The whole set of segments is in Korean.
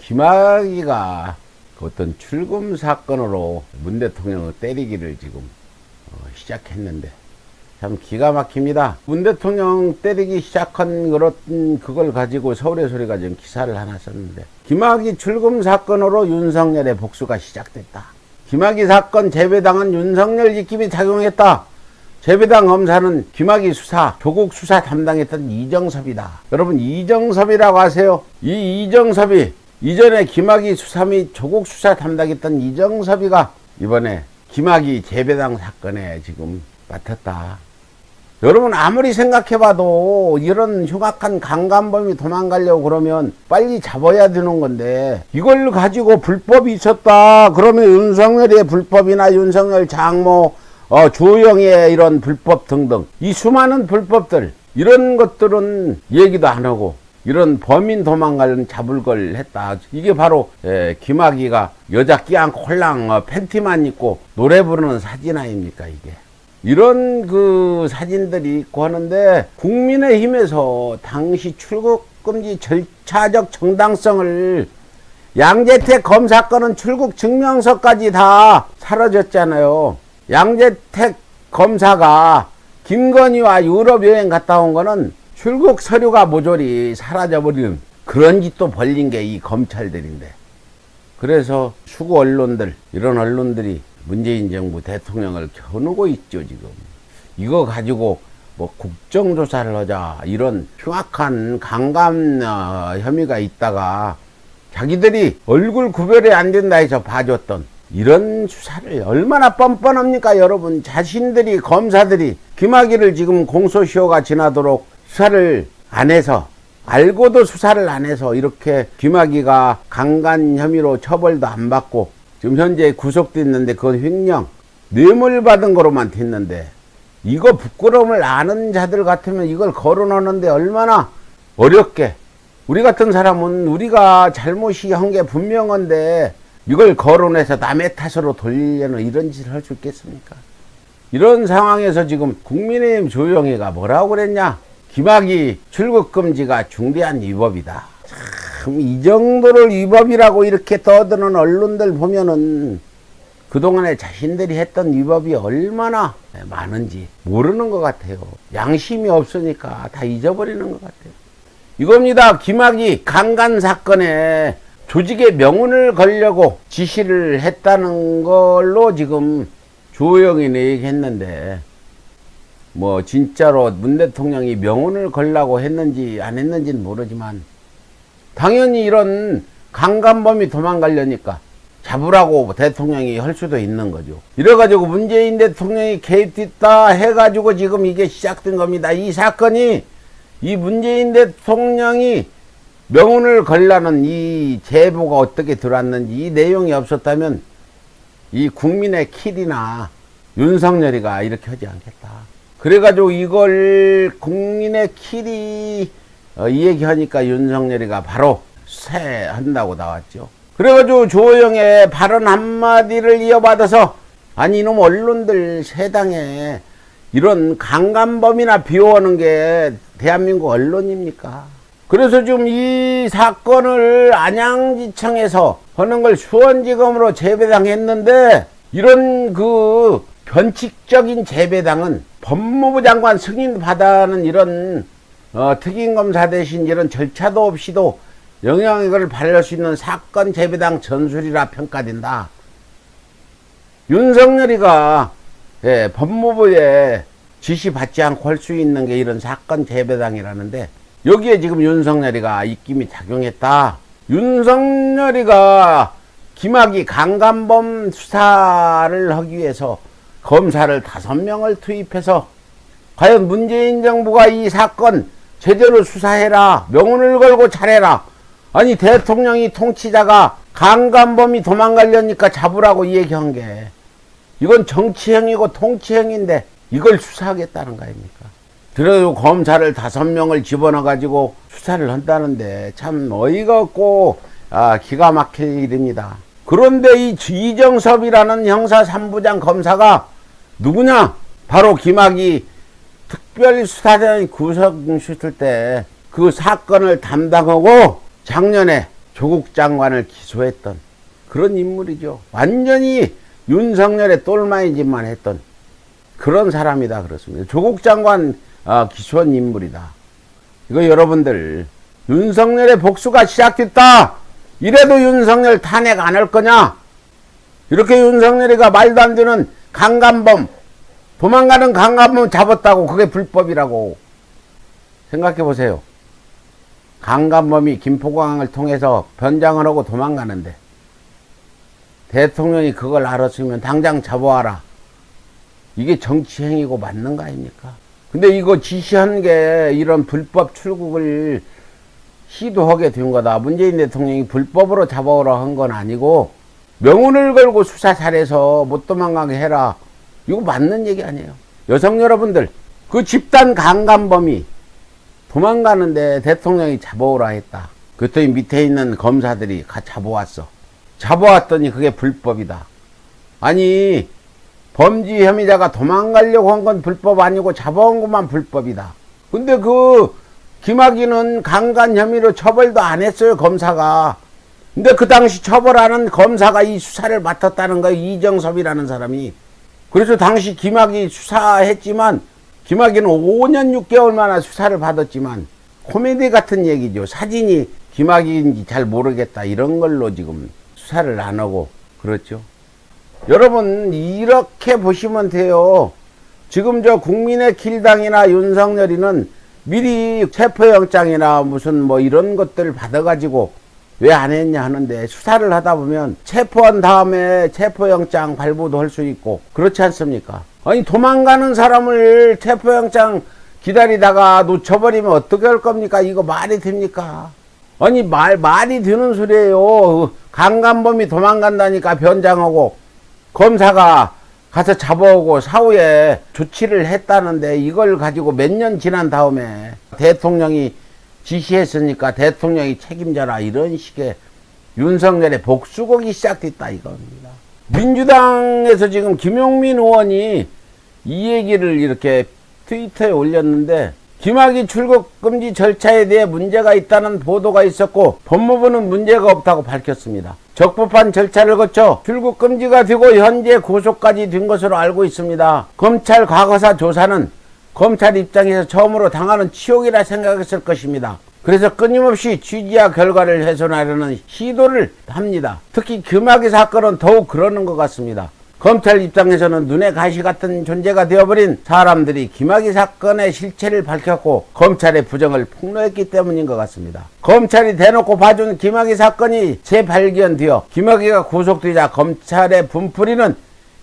김학의가 어떤 출금 사건으로 문 대통령을 때리기를 지금 시작했는데 참 기가 막힙니다. 문 대통령 때리기 시작한 그걸 가지고 서울의 소리가 지금 기사를 하나 썼는데, 김학의 출금 사건으로 윤석열의 복수가 시작됐다. 김학의 사건 재배당은 윤석열 입김이 작용했다. 재배당 검사는 김학의 수사, 조국 수사 담당했던 이정섭이다. 여러분, 이정섭이라고 아세요? 이 이정섭이 이전에 김학의 수사 및 조국 수사 담당했던 이정섭이가 이번에 김학의 재배당 사건에 지금 맡았다. 여러분, 아무리 생각해봐도 이런 흉악한 강간범이 도망가려고 그러면 빨리 잡아야 되는 건데, 이걸 가지고 불법이 있었다 그러면 윤석열의 불법이나 윤석열 장모 주호영의 이런 불법 등등, 이 수많은 불법들, 이런 것들은 얘기도 안 하고 이런 범인 도망가려는 잡을 걸 했다. 이게 바로 김학의가 여자 끼안고 홀랑 팬티만 입고 노래 부르는 사진 아닙니까 이게. 이런 그 사진들이 있고 하는데, 국민의힘에서 당시 출국금지 절차적 정당성을, 양재택 검사건은 출국 증명서까지 다 사라졌잖아요. 양재택 검사가 김건희와 유럽 여행 갔다 온 거는 출국 서류가 모조리 사라져버리는 그런 짓도 벌린 게 이 검찰들인데, 그래서 수구 언론들, 이런 언론들이 문재인 정부 대통령을 겨누고 있죠. 지금 이거 가지고 뭐 국정조사를 하자, 이런 흉악한 강간 혐의가 있다가 자기들이 얼굴 구별이 안 된다 해서 봐줬던 이런 수사를 얼마나 뻔뻔합니까 여러분. 자신들이, 검사들이 김학의를 지금 공소시효가 지나도록 수사를 안 해서, 알고도 수사를 안 해서 이렇게 김학의가 강간 혐의로 처벌도 안 받고 지금 현재 구속됐는데, 그건 횡령, 뇌물 받은 거로만 됐는데, 이거 부끄러움을 아는 자들 같으면 이걸 거론하는데 얼마나 어렵게, 우리 같은 사람은 우리가 잘못이 한 게 분명한데 이걸 거론해서 남의 탓으로 돌리려는 이런 짓을 할 수 있겠습니까? 이런 상황에서 지금 국민의힘 조영희가 뭐라고 그랬냐? 김학의 출국금지가 중대한 위법이다. 참, 이 정도를 위법이라고 이렇게 떠드는 언론들 보면은 그동안에 자신들이 했던 위법이 얼마나 많은지 모르는 것 같아요. 양심이 없으니까 다 잊어버리는 것 같아요. 이겁니다. 김학의 강간 사건에 조직의 명운을 걸려고 지시를 했다는 걸로 지금 조영이 얘기했는데, 뭐 진짜로 문 대통령이 명운을 걸라고 했는지 안 했는지는 모르지만, 당연히 이런 강간범이 도망가려니까 잡으라고 대통령이 할 수도 있는 거죠. 이래가지고 문재인 대통령이 개입됐다 해가지고 지금 이게 시작된 겁니다. 이 사건이, 이 문재인 대통령이 명운을 걸라는 이 제보가 어떻게 들어왔는지, 이 내용이 없었다면 이 국민의 kil이나 윤석열이가 이렇게 하지 않겠다. 그래가지고 이걸 국민의 kil이 이 얘기하니까 윤석열이가 바로 수사한다고 나왔죠. 그래가지고 조호영의 발언 한마디를 이어받아서, 아니 이놈 언론들 세상에 이런 강간범이나 비호하는 게 대한민국 언론입니까? 그래서 지금 이 사건을 안양지청에서 하는 걸 수원지검으로 재배당했는데, 이런 그 변칙적인 재배당은 법무부 장관 승인 받아는 이런 특임검사 대신 이런 절차도 없이도 영향력을 발휘할 수 있는 사건 재배당 전술이라 평가된다. 윤석열이가 법무부에 지시 받지 않고 할 수 있는 게 이런 사건 재배당이라는데, 여기에 지금 윤석열이가 입김이 작용했다. 윤석열이가 김학의 강간범 수사를 하기 위해서 검사를 5명을 투입해서, 과연 문재인 정부가 이 사건 제대로 수사해라, 명운을 걸고 잘해라, 아니 대통령이 통치자가 강간범이 도망가려니까 잡으라고 얘기한 게, 이건 정치행위고 통치행위인데 이걸 수사하겠다는 거 아닙니까? 그래도 검사를 5명을 집어넣어 가지고 수사를 한다는데 참 어이가 없고 기가 막힐 일입니다. 그런데 이 이정섭이라는 형사 3부장 검사가 누구냐? 바로 김학의 특별수사단이 구속시킬 때 그 사건을 담당하고 작년에 조국 장관을 기소했던 그런 인물이죠. 완전히 윤석열의 똘마이 짓만 했던 그런 사람이다 그렇습니다. 조국 장관 기소한 인물이다. 이거 여러분들 윤석열의 복수가 시작됐다. 이래도 윤석열 탄핵 안 할 거냐? 이렇게 윤석열이가 말도 안 되는 강간범, 도망가는 강간범 잡았다고 그게 불법이라고 생각해 보세요. 강간범이 김포공항을 통해서 변장을 하고 도망가는데 대통령이 그걸 알았으면 당장 잡아와라. 이게 정치행위고 맞는 거 아닙니까? 근데 이거 지시한 게 이런 불법 출국을 시도하게 된 거다. 문재인 대통령이 불법으로 잡아오라 한 건 아니고 명운을 걸고 수사 잘해서 못 도망가게 해라. 이거 맞는 얘기 아니에요. 여성 여러분들, 그 집단 강간범이 도망가는데 대통령이 잡아오라 했다. 그랬더니 밑에 있는 검사들이 잡아왔어. 잡아왔더니 그게 불법이다. 아니, 범죄 혐의자가 도망가려고 한 건 불법 아니고 잡아온 것만 불법이다. 근데 그 김학의는 강간 혐의로 처벌도 안 했어요, 검사가. 근데 그 당시 처벌하는 검사가 이 수사를 맡았다는 거예요, 이정섭이라는 사람이. 그래서 당시 김학의 수사했지만 김학의는 5년 6개월 만에 수사를 받았지만 코미디 같은 얘기죠. 사진이 김학의인지 잘 모르겠다 이런 걸로 지금 수사를 안 하고 그렇죠. 여러분 이렇게 보시면 돼요. 지금 저 국민의 길당이나 윤석열이는 미리 체포영장이나 무슨 뭐 이런 것들 받아가지고 왜 안 했냐 하는데 수사를 하다 보면 체포한 다음에 체포영장 발부도 할 수 있고 그렇지 않습니까? 아니 도망가는 사람을 체포영장 기다리다가 놓쳐버리면 어떻게 할 겁니까? 이거 말이 됩니까? 아니 말이 되는 소리예요. 강간범이 도망간다니까 변장하고 검사가 가서 잡아오고 사후에 조치를 했다는데 이걸 가지고 몇 년 지난 다음에 대통령이 지시했으니까 대통령이 책임져라 이런 식의 윤석열의 복수극이 시작됐다 이겁니다. 민주당에서 지금 김용민 의원이 이 얘기를 이렇게 트위터에 올렸는데 김학의 출국 금지 절차에 대해 문제가 있다는 보도가 있었고 법무부는 문제가 없다고 밝혔습니다. 적법한 절차를 거쳐 출국 금지가 되고 현재 고소까지 된 것으로 알고 있습니다. 검찰 과거사 조사는 검찰 입장에서 처음으로 당하는 치욕이라 생각했을 것입니다. 그래서 끊임없이 취지와 결과를 훼손하려는 시도를 합니다. 특히 김학의 사건은 더욱 그러는 것 같습니다. 검찰 입장에서는 눈에 가시 같은 존재가 되어버린 사람들이 김학의 사건의 실체를 밝혔고 검찰의 부정을 폭로했기 때문인 것 같습니다. 검찰이 대놓고 봐준 김학의 사건이 재발견되어 김학의가 구속되자 검찰의 분풀이는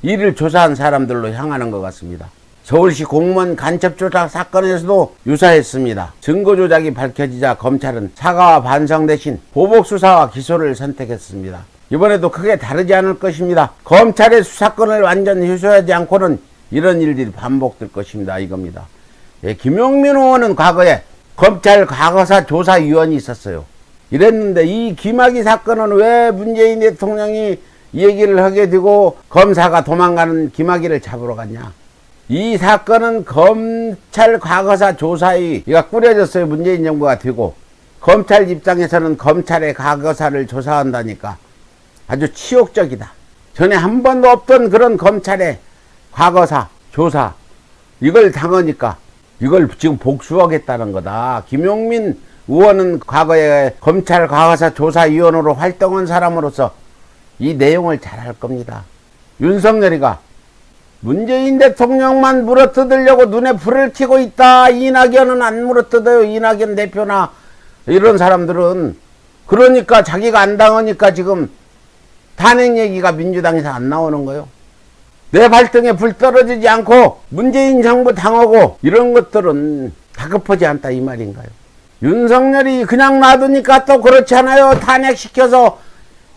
이를 조사한 사람들로 향하는 것 같습니다. 서울시 공무원 간첩조작 사건에서도 유사했습니다. 증거조작이 밝혀지자 검찰은 사과와 반성 대신 보복수사와 기소를 선택했습니다. 이번에도 크게 다르지 않을 것입니다. 검찰의 수사권을 완전 희소하지 않고는 이런 일들이 반복될 것입니다. 이겁니다. 예, 김용민 의원은 과거에 검찰 과거사 조사위원이 있었어요. 이랬는데 이 김학의 사건은 왜 문재인 대통령이 얘기를 하게 되고 검사가 도망가는 김학의를 잡으러 갔냐. 이 사건은 검찰 과거사 조사위가 꾸려졌어요. 문재인 정부가 되고 검찰 입장에서는 검찰의 과거사를 조사한다니까 아주 치욕적이다. 전에 한 번도 없던 그런 검찰의 과거사 조사 이걸 당하니까 이걸 지금 복수하겠다는 거다. 김용민 의원은 과거에 검찰 과거사 조사위원으로 활동한 사람으로서 이 내용을 잘 알 겁니다. 윤석열이가 문재인 대통령만 물어뜯으려고 눈에 불을 켜고 있다. 이낙연은 안 물어뜯어요. 이낙연 대표나 이런 사람들은. 그러니까 자기가 안 당하니까 지금 탄핵 얘기가 민주당에서 안 나오는 거예요. 내 발등에 불 떨어지지 않고 문재인 정부 당하고 이런 것들은 다급하지 않다 이 말인가요? 윤석열이 그냥 놔두니까 또 그렇지 않아요. 탄핵시켜서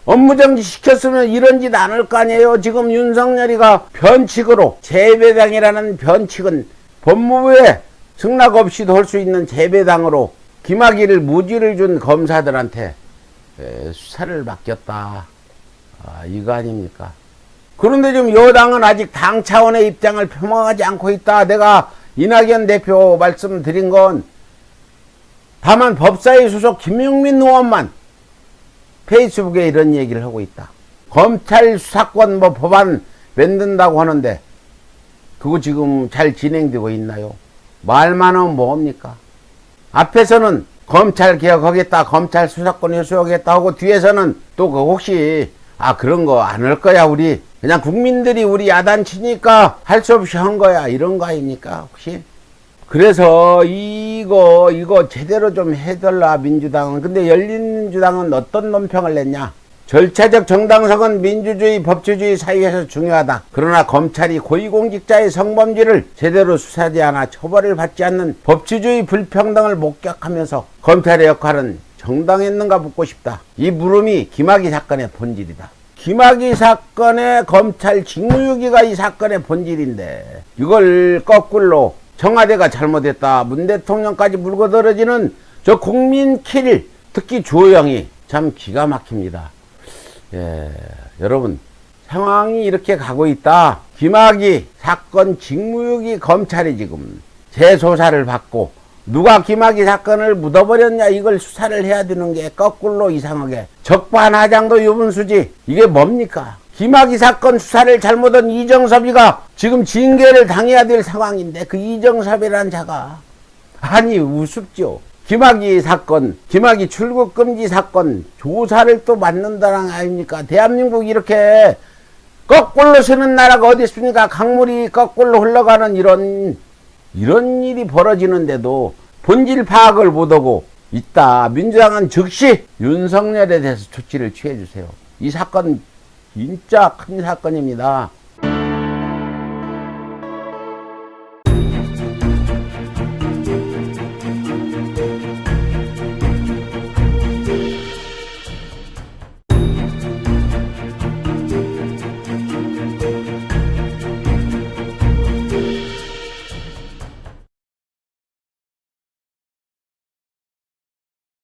업무정지 시켰으면 이런 짓 안 할 거 아니에요. 지금 윤석열이가 변칙으로 재배당이라는 변칙은 법무부에 승낙 없이도 할 수 있는 재배당으로 김학의를 무죄를 준 검사들한테 수사를 맡겼다. 이거 아닙니까? 그런데 지금 여당은 아직 당 차원의 입장을 표명하지 않고 있다. 내가 이낙연 대표 말씀드린 건 다만 법사위 소속 김용민 의원만 페이스북에 이런 얘기를 하고 있다. 검찰 수사권 뭐 법안 만든다고 하는데 그거 지금 잘 진행되고 있나요? 말만 하면 뭐합니까? 앞에서는 검찰 개혁하겠다, 검찰 수사권 회수하겠다 하고 뒤에서는 또 그 혹시 그런 거 안 할 거야 우리 그냥 국민들이 우리 야단치니까 할 수 없이 한 거야 이런 거 아닙니까 혹시? 그래서 이거 제대로 좀 해달라 민주당은. 근데 열린민주당은 어떤 논평을 냈냐? 절차적 정당성은 민주주의 법치주의 사회에서 중요하다. 그러나 검찰이 고위공직자의 성범죄를 제대로 수사하지 않아 처벌을 받지 않는 법치주의 불평등을 목격하면서 검찰의 역할은 정당했는가 묻고 싶다. 이 물음이 김학의 사건의 본질이다. 김학의 사건의 검찰 직무유기가 이 사건의 본질인데 이걸 거꾸로 청와대가 잘못했다, 문 대통령까지 물고 떨어지는 저 국민킬, 특히 주호영이 참 기가 막힙니다. 여러분 상황이 이렇게 가고 있다. 김학의 사건 직무유기 검찰이 지금 재조사를 받고 누가 김학의 사건을 묻어버렸냐 이걸 수사를 해야 되는 게 거꾸로 이상하게 적반하장도 유분수지. 이게 뭡니까? 김학의 사건 수사를 잘못한 이정섭이가 지금 징계를 당해야 될 상황인데 그 이정섭이라는 자가 우습죠. 김학의 사건, 김학의 출국 금지 사건 조사를 또 맡는다는 거 아닙니까? 대한민국 이렇게 거꾸로 서는 나라가 어디 있습니까? 강물이 거꾸로 흘러가는 이런 일이 벌어지는데도 본질 파악을 못하고 있다. 민주당은 즉시 윤석열에 대해서 조치를 취해 주세요. 이 사건 진짜 큰 사건입니다.